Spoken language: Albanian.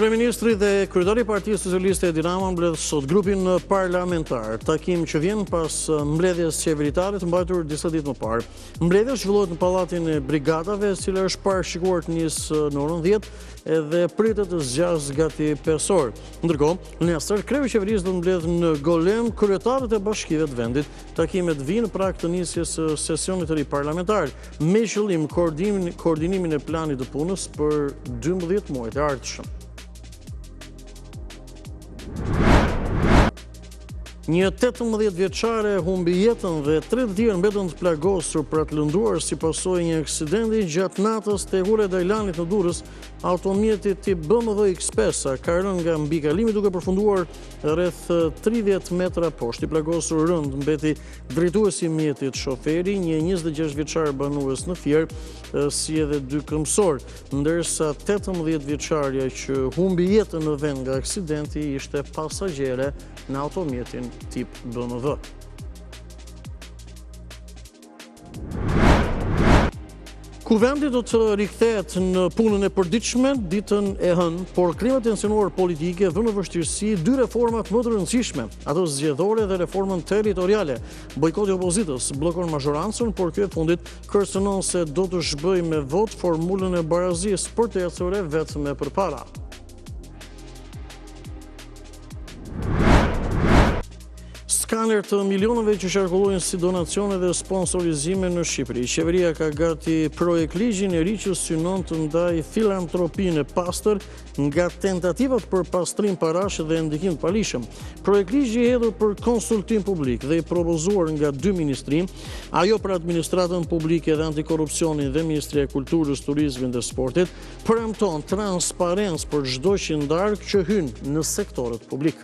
Kryeministri dhe kryetari i Partisë Socialiste Edi Rama mbledh sot grupin parlamentar, takim që vjen pas mbledhjes qeveritare të mbajtur disa ditë më parë. Mbledhja zhvillohet në Pallatin e Brigadave, e cila është parashikuar të nisë në orën 10 edhe pritet të zgjas gati 5 orë. Ndërkohë, nesër kreu i qeverisë do të mbledh në Golem kryetarët e bashkive të vendit. Takimet vinë në prag të nisjes së sesionit të ri parlamentar, me qëllim koordinimin e planit të punës për 12 muajt e ardhshëm. Një 18 vjeçare humbi jetën dhe 30 tjerë mbetën të plagosur për të lënduar si pasojë një aksidenti gjatë natës te ure Dajlanit në Durrës. Automjeti tip BMW X5 ka rënë nga mbikalimi duke përfunduar rreth 30 metra poshtë. I plagosur rënd mbeti drejtuesi i mjetit, shoferi, një 26 vjeçar banues në Fier, si edhe 2 këmbësor, ndërsa 18 vjeçaria që humbi jetën në vend nga aksidenti ishte pasagjere në automjetin tip BMW. Kuvendi do të rikthehet në punën e përditshme ditën e hënë, por klima tensionuar politike vën në vështirësi 2 reformat më të rëndësishme, ato zgjedhore dhe reformën territoriale. Bojkoti i opozitës bllokon mazhorancën, por ky e fundit kërcënon se do të zhbëjë me vot formulën e barazisë për të ecur vetëm përpara. Skaner të milionëve që qarkullojnë si donacione dhe sponsorizime në Shqipëri. Qeveria ka gati projekt ligjin e ri që synon të ndaj filantropinë e pastër nga tentativat për pastrim parash dhe ndikim të palishëm. Projekt ligji i hedhur për konsultim publik dhe i propozuar nga 2 ministri, ajo për administratën publike dhe antikorrupsionin dhe Ministria e Kulturës, Turizmit dhe Sportit, premton transparencë për çdo qindark që hyn në sektorët publik.